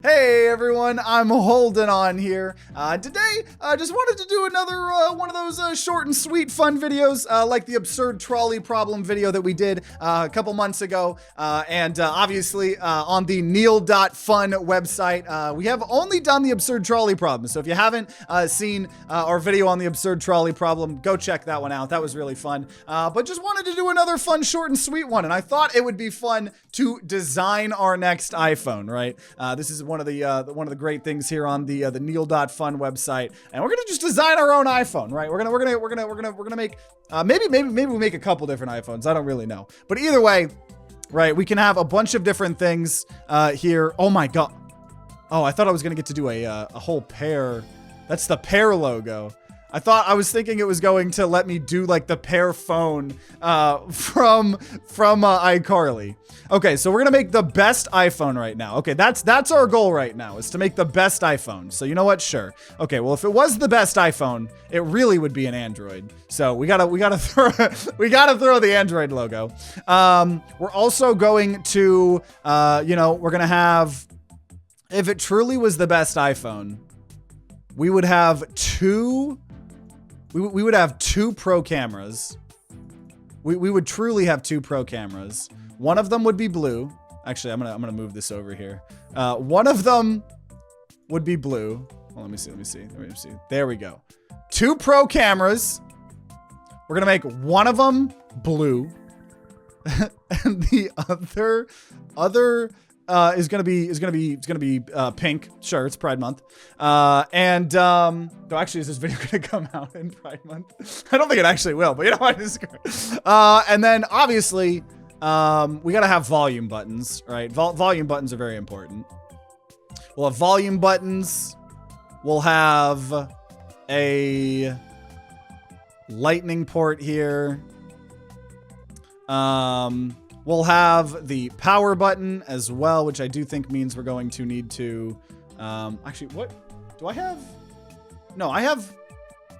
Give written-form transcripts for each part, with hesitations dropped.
Hey everyone, I'm HoldenOnHere. Today, I just wanted to do another one of those short and sweet fun videos, like the absurd trolley problem video that we did a couple months ago. Obviously, on the neal.fun website, we have only done the absurd trolley problem. So if you haven't seen our video on the absurd trolley problem, go check that one out. That was really fun. But just wanted to do another fun, short and sweet one. And I thought it would be fun to design our next iPhone, right? This is one of the great things here on the neal.fun website, and we're gonna just design our own iPhone, right? We're gonna make maybe we make a couple different iPhones. I don't really know, but either way, right? We can have a bunch of different things here. Oh my god! Oh, I thought I was gonna get to do a whole pair. That's the pair logo. I was thinking it was going to let me do like the pair phone from iCarly. Okay, so we're gonna make the best iPhone right now. Okay, that's our goal right now, is to make the best iPhone. So you know what? Sure. Okay, well if it was the best iPhone, it really would be an Android. So we gotta throw the Android logo. We're also going to we're gonna have, if it truly was the best iPhone, we would have two. We would have two pro cameras. We would truly have two pro cameras. One of them would be blue. Actually, I'm gonna move this over here. One of them would be blue. Well, let me see. There we go. Two pro cameras. We're gonna make one of them blue, and the other is gonna be pink. Sure, it's Pride Month. Though actually, is this video gonna come out in Pride Month? I don't think it actually will, but you know what? And then obviously, we gotta have volume buttons, right? Volume buttons are very important. We'll have volume buttons. We'll have a lightning port here. We'll have the power button as well, which I do think means we're going to need to, actually, what do I have? No, I have,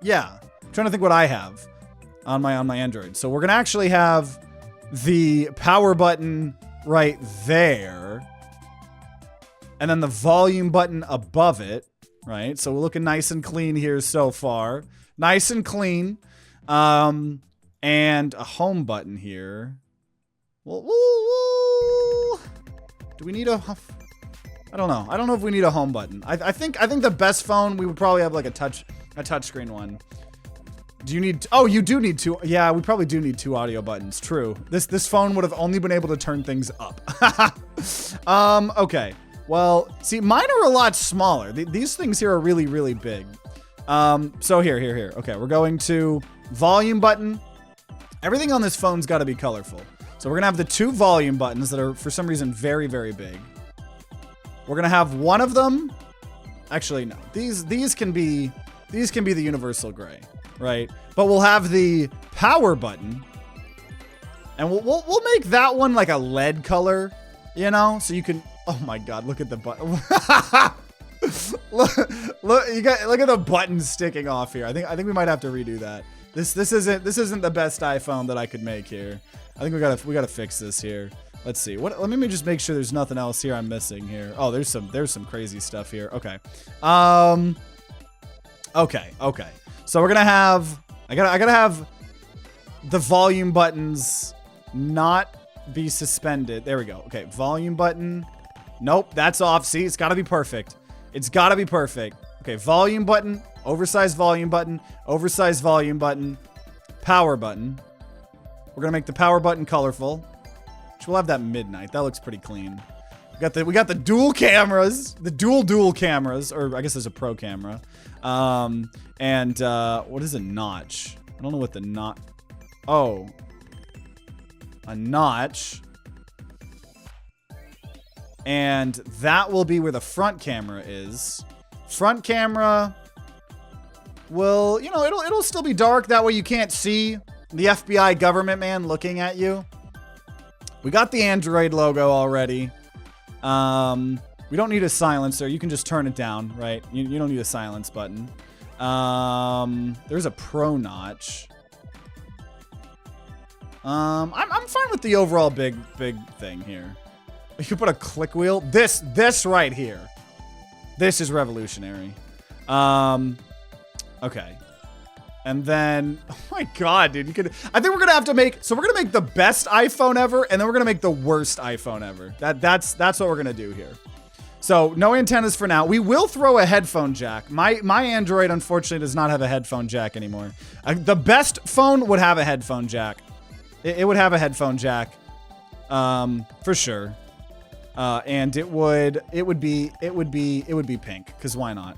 yeah, I'm trying to think what I have on my Android. So we're going to actually have the power button right there, and then the volume button above it, right? So we're looking nice and clean here so far. Nice and clean. And a home button here. Well, do we need a? I don't know. I don't know if we need a home button. I think the best phone, we would probably have like a touchscreen one. Do you need? Oh, you do need two. Yeah, we probably do need two audio buttons. True. This phone would have only been able to turn things up. Okay. Well, see, mine are a lot smaller. These things here are really, really big. So here. Okay, we're going to volume button. Everything on this phone's got to be colorful. So we're gonna have the two volume buttons that are for some reason very, very big. We're gonna have one of them. Actually, no. These can be the universal gray, right? But we'll have the power button, and we'll make that one like a lead color, you know, so you can. Oh my God! Look at the button. look at the buttons sticking off here. I think we might have to redo that. This isn't the best iPhone that I could make here. I think we gotta fix this here. Let's see. Let me just make sure there's nothing else here I'm missing here. Oh, there's some crazy stuff here. Okay. Okay. So we're gonna have. I gotta have the volume buttons not be suspended. There we go. Okay, volume button. Nope, that's off. See, it's gotta be perfect. It's gotta be perfect. Okay, volume button. Oversized volume button. Oversized volume button. Power button. We're gonna make the power button colorful, which we'll have that midnight. That looks pretty clean. We got the dual cameras, the dual cameras, or I guess there's a pro camera. What is a notch? I don't know what the notch. Oh, a notch. And that will be where the front camera is. Front camera will, it'll still be dark. That way you can't see the FBI government man looking at you. We got the Android logo already. We don't need a silencer. You can just turn it down, right? You don't need a silence button. There's a pro notch. I'm fine with the overall big thing here. You can put a click wheel. This right here. This is revolutionary. Okay. And then, oh my God, dude, I think we're gonna have to make, so we're gonna make the best iPhone ever, and then we're gonna make the worst iPhone ever. That's what we're gonna do here. So no antennas for now. We will throw a headphone jack. My Android, unfortunately, does not have a headphone jack anymore. The best phone would have a headphone jack. It would have a headphone jack, for sure. And it would be pink, because why not?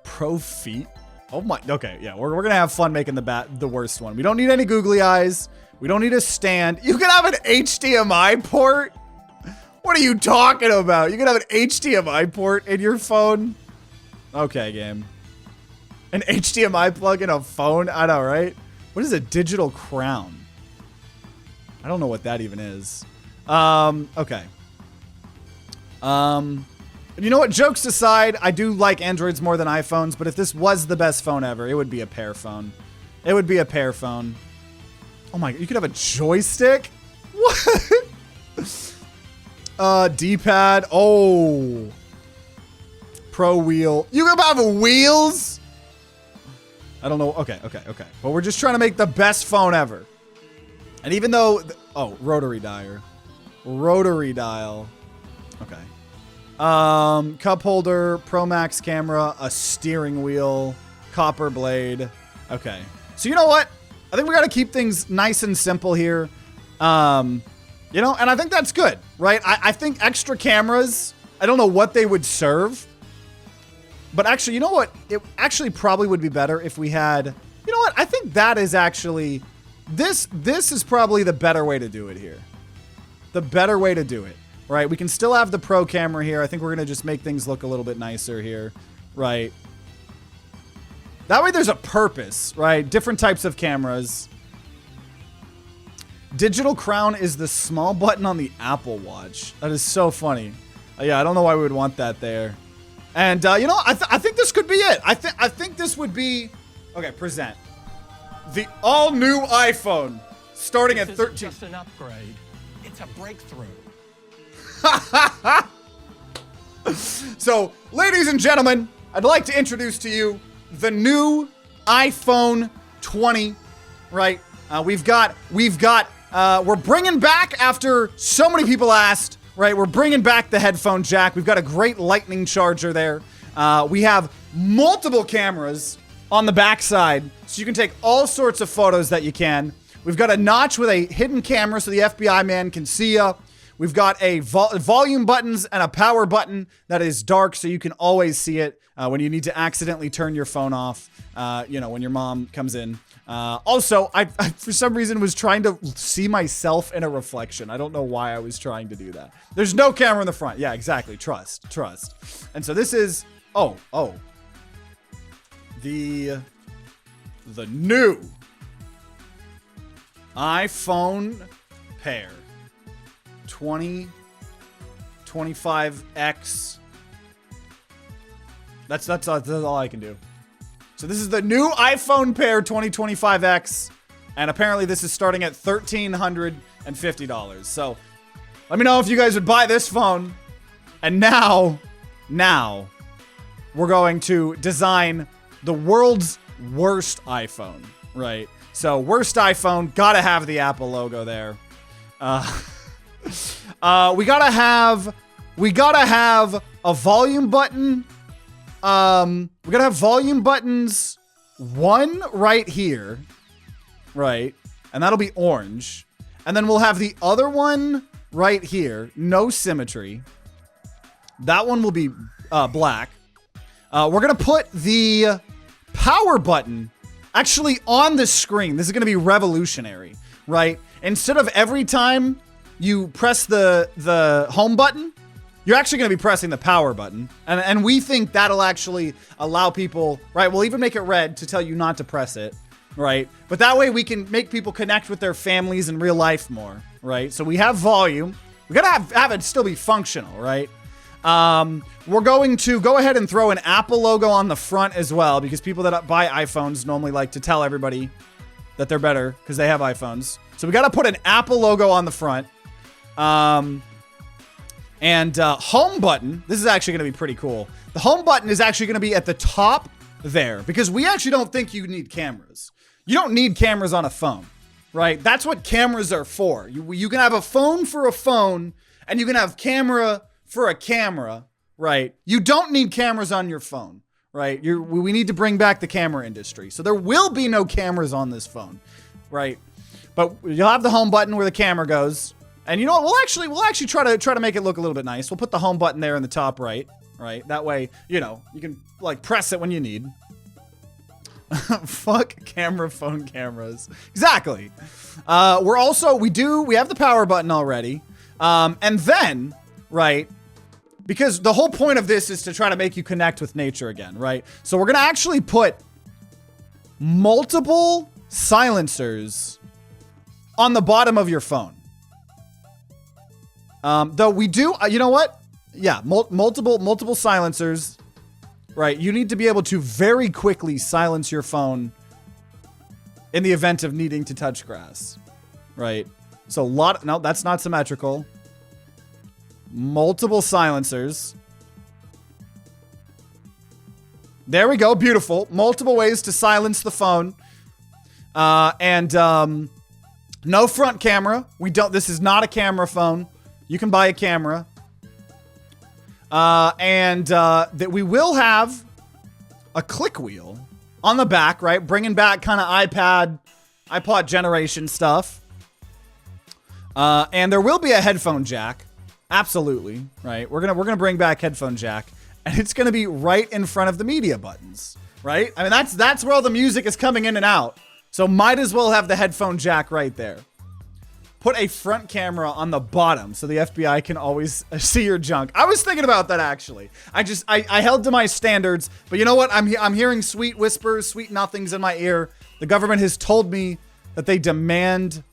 Pro feet. Oh my, okay, yeah, we're gonna have fun making the worst one. We don't need any googly eyes. We don't need a stand. You can have an HDMI port? What are you talking about? You can have an HDMI port in your phone? Okay, game. An HDMI plug in a phone? I know, right? What is a digital crown? I don't know what that even is. Okay. You know what? Jokes aside, I do like Androids more than iPhones, but if this was the best phone ever, it would be a Pear phone. It would be a Pear phone. Oh my, you could have a joystick? What? D-pad. Oh. Pro wheel. You can have wheels? I don't know. Okay. But we're just trying to make the best phone ever. And even though, oh, rotary dial. Rotary dial. Okay. Cup holder, Pro Max camera, a steering wheel, copper blade. Okay. So you know what? I think we got to keep things nice and simple here. You know, and I think that's good, right? I think extra cameras, I don't know what they would serve. But actually, you know what? It actually probably would be better if we had, you know what? I think that is actually, this is probably the better way to do it here. The better way to do it. Right, we can still have the pro camera here. I think we're gonna just make things look a little bit nicer here, right? That way there's a purpose, right? Different types of cameras. Digital crown is the small button on the Apple Watch. That is so funny. Yeah, I don't know why we would want that there. And you know, I think this could be it. I think this would be, okay, present. The all new iPhone starting at 13. This isn't just an upgrade. It's a breakthrough. So, ladies and gentlemen, I'd like to introduce to you the new iPhone 20, right? We're bringing back, after so many people asked, right? We're bringing back the headphone jack. We've got a great lightning charger there. We have multiple cameras on the backside, so you can take all sorts of photos that you can. We've got a notch with a hidden camera so the FBI man can see you. We've got a volume buttons and a power button that is dark, so you can always see it when you need to accidentally turn your phone off, you know, when your mom comes in. Also, I for some reason was trying to see myself in a reflection. I don't know why I was trying to do that. There's no camera in the front. Yeah, exactly. Trust. And so this is, oh. The new iPhone pair. 2025X. That's all I can do. So this is the new iPhone pair 2025X, and apparently this is starting at $1,350. So let me know if you guys would buy this phone. And now we're going to design the world's worst iPhone, right? So worst iPhone, gotta have the Apple logo there. We gotta have a volume button. We gotta have volume buttons, one right here, right? And that'll be orange. And then we'll have the other one right here, no symmetry. That one will be black. We're gonna put the power button actually on the screen. This is gonna be revolutionary, right? Instead of every time you press the home button, you're actually going to be pressing the power button. And we think that'll actually allow people, right? We'll even make it red to tell you not to press it, right? But that way we can make people connect with their families in real life more, right? So we have volume. We got to have it still be functional, right? We're going to go ahead and throw an Apple logo on the front as well, because people that buy iPhones normally like to tell everybody that they're better because they have iPhones. So we got to put an Apple logo on the front. And home button, this is actually going to be pretty cool. The home button is actually going to be at the top there because we actually don't think you need cameras. You don't need cameras on a phone, right? That's what cameras are for. You can have a phone for a phone and you can have camera for a camera, right? You don't need cameras on your phone, right? We need to bring back the camera industry. So there will be no cameras on this phone, right? But you'll have the home button where the camera goes. And you know what? We'll actually try to make it look a little bit nice. We'll put the home button there in the top right, right? That way, you know, you can like press it when you need. Fuck phone cameras. Exactly. We have the power button already. And then, right, because the whole point of this is to try to make you connect with nature again, right? So we're going to actually put multiple silencers on the bottom of your phone. Though we do, you know what? Yeah, multiple silencers. Right, you need to be able to very quickly silence your phone in the event of needing to touch grass. Right, so no, that's not symmetrical. Multiple silencers. There we go, beautiful. Multiple ways to silence the phone. No front camera. This is not a camera phone. You can buy a camera. That we will have a click wheel on the back, right? Bringing back kind of iPod generation stuff. And there will be a headphone jack. Absolutely, right? We're gonna bring back headphone jack, and it's gonna be right in front of the media buttons, right? I mean, that's where all the music is coming in and out. So might as well have the headphone jack right there. Put a front camera on the bottom so the FBI can always see your junk. I was thinking about that actually. I held to my standards, but you know what? I'm hearing sweet whispers, sweet nothings in my ear. The government has told me that they demand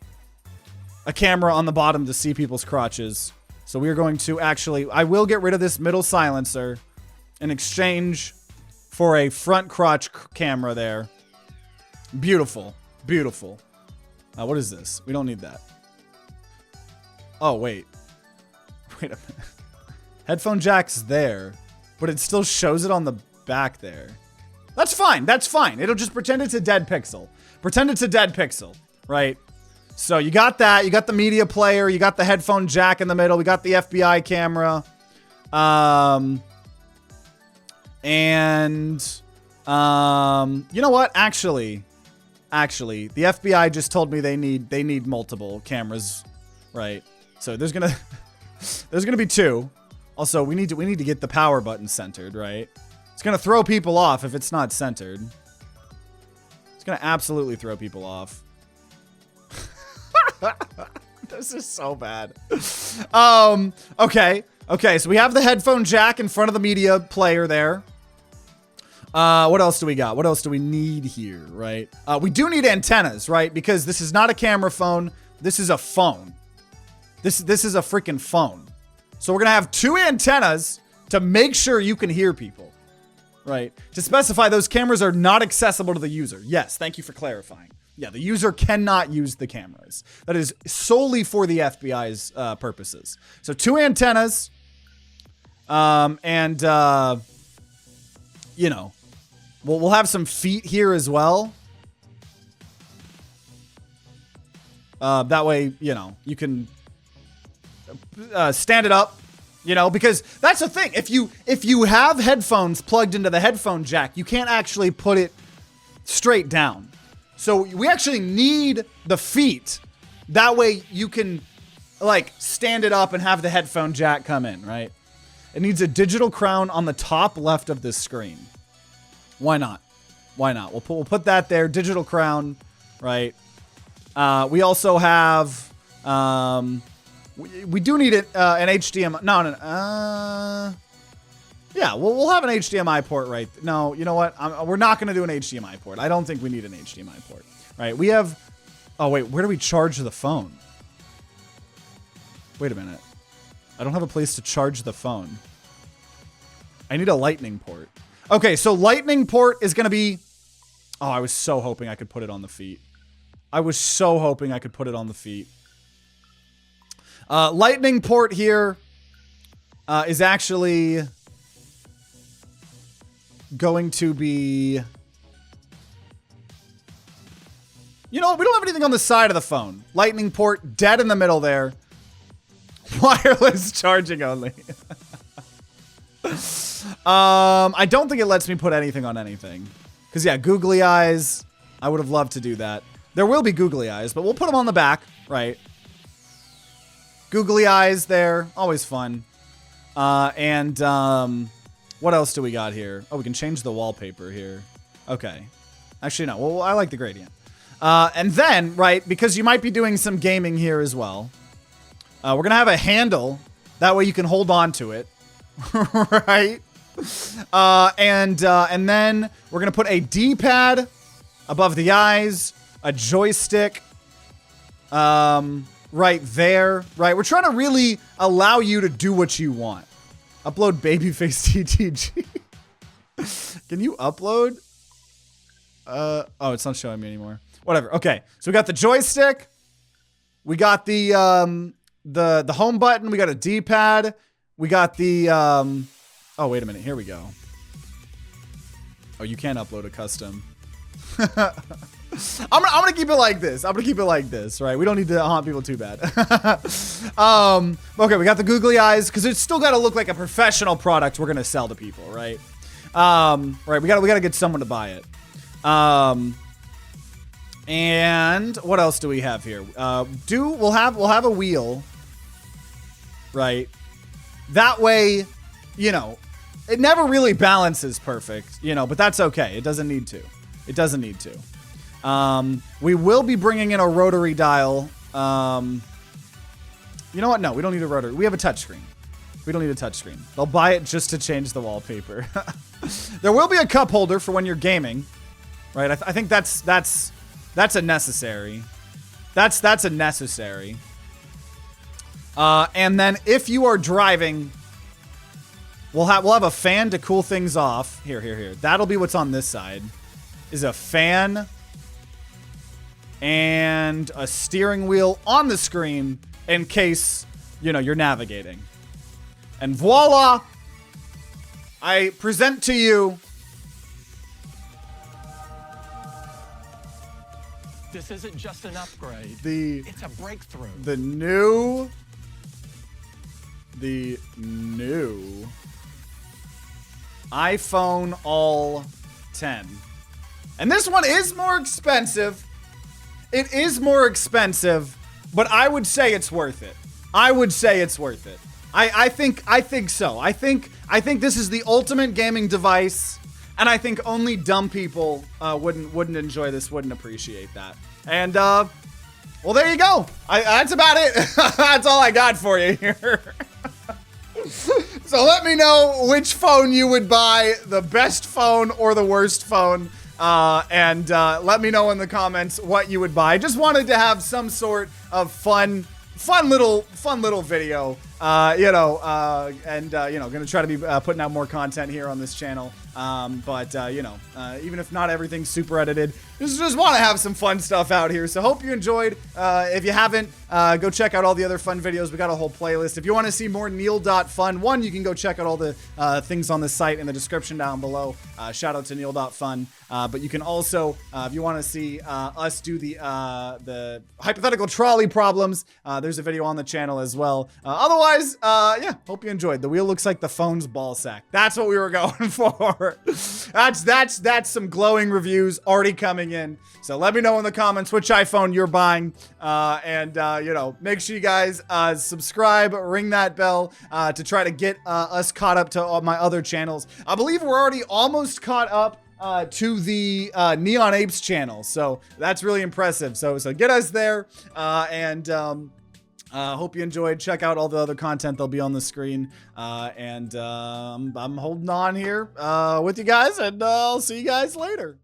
a camera on the bottom to see people's crotches. So we are going to I will get rid of this middle silencer in exchange for a front crotch camera there. Beautiful, beautiful. What is this? We don't need that. Oh, wait a minute. Headphone jack's there, but it still shows it on the back there. That's fine. That's fine. It'll just pretend it's a dead pixel. Pretend it's a dead pixel, right? So you got that. You got the media player. You got the headphone jack in the middle. We got the FBI camera. You know what? Actually, the FBI just told me they need multiple cameras, right? So there's gonna be two. Also, we need to get the power button centered, right? It's gonna throw people off if it's not centered. It's gonna absolutely throw people off. This is so bad. Okay, so we have the headphone jack in front of the media player there. What else do we got? What else do we need here, right? We do need antennas, right? Because this is not a camera phone. This is a phone. This is a freaking phone. So we're going to have two antennas to make sure you can hear people, right? To specify those cameras are not accessible to the user. Yes, thank you for clarifying. Yeah, the user cannot use the cameras. That is solely for the FBI's purposes. So two antennas, you know, we'll have some feet here as well. That way, you know, you can stand it up, you know, because that's the thing. If you have headphones plugged into the headphone jack, you can't actually put it straight down. So we actually need the feet. That way you can like stand it up and have the headphone jack come in, right? It needs a digital crown on the top left of this screen. Why not? Why not? We'll put that there. Digital crown, right? We also have we do need an HDMI. No. Yeah, we'll have an HDMI port, right? No, you know what? We're not going to do an HDMI port. I don't think we need an HDMI port, right? We have. Oh wait, where do we charge the phone? Wait a minute. I don't have a place to charge the phone. I need a lightning port. Okay, so lightning port is going to be... Oh, I was so hoping I could put it on the feet. Lightning port here. is actually going to be... You know, we don't have anything on the side of the phone. Lightning port, dead in the middle there. Wireless charging only. I don't think it lets me put anything on anything. Because, yeah, googly eyes. I would have loved to do that. There will be googly eyes, but we'll put them on the back, right? Googly eyes there. Always fun. What else do we got here? Oh, we can change the wallpaper here. Okay. Actually, no. Well, I like the gradient. And then, right, because you might be doing some gaming here as well, we're going to have a handle. That way you can hold on to it. Right? And then we're going to put a D-pad above the eyes, a joystick right there. Right? We're trying to really allow you to do what you want. Upload babyface TTG. Can you upload? Oh, it's not showing me anymore. Whatever. Okay. So we got the joystick. We got the home button. We got a D-pad. We got the oh, wait a minute. Here we go. Oh, you can't upload a custom. I'm gonna keep it like this. I'm gonna keep it like this, right? We don't need to haunt people too bad. Okay, we got the googly eyes because it's still got to look like a professional product we're gonna sell to people, right? Right. We gotta get someone to buy it. And what else do we have here? We'll have a wheel, right? That way, you know, it never really balances perfect, you know, but that's okay. It doesn't need to. It doesn't need to. We will be bringing in a rotary dial. You know what? No, we don't need a rotary. We have a touchscreen. We don't need a touchscreen. They'll buy it just to change the wallpaper. There will be a cup holder for when you're gaming, right? I think that's a necessary. That's a necessary. And then if you are driving, we'll have a fan to cool things off. Here. That'll be what's on this side. Is a fan and a steering wheel on the screen in case, you know, you're navigating. And voila! I present to you This isn't just an upgrade. It's a breakthrough. The new iPhone All 10. And this one is more expensive. It is more expensive, but I would say it's worth it. I would say it's worth it. I think so. I think this is the ultimate gaming device, and I think only dumb people wouldn't enjoy this, wouldn't appreciate that. And well, there you go. That's about it. That's all I got for you here. So let me know which phone you would buy, the best phone or the worst phone. And let me know in the comments what you would buy. I just wanted to have some sort of fun little video, you know, gonna try to be putting out more content here on this channel. But you know, even if not everything's super edited, just want to have some fun stuff out here. So hope you enjoyed. If you haven't, go check out all the other fun videos. We got a whole playlist. If you want to see more neal.fun, you can go check out all the things on the site in the description down below. Shout out to neal.fun. But you can also, if you want to see us do the hypothetical trolley problems, there's a video on the channel as well. Otherwise, yeah, hope you enjoyed. The wheel looks like the phone's ball sack. That's what we were going for. That's some glowing reviews already coming in. So let me know in the comments which iPhone you're buying. You know, make sure you guys subscribe, ring that bell to try to get us caught up to all my other channels. I believe we're already almost caught up to the Neon Apes channel. So that's really impressive. So get us there. Hope you enjoyed. Check out all the other content that'll be on the screen. I'm holding on here with you guys, and I'll see you guys later.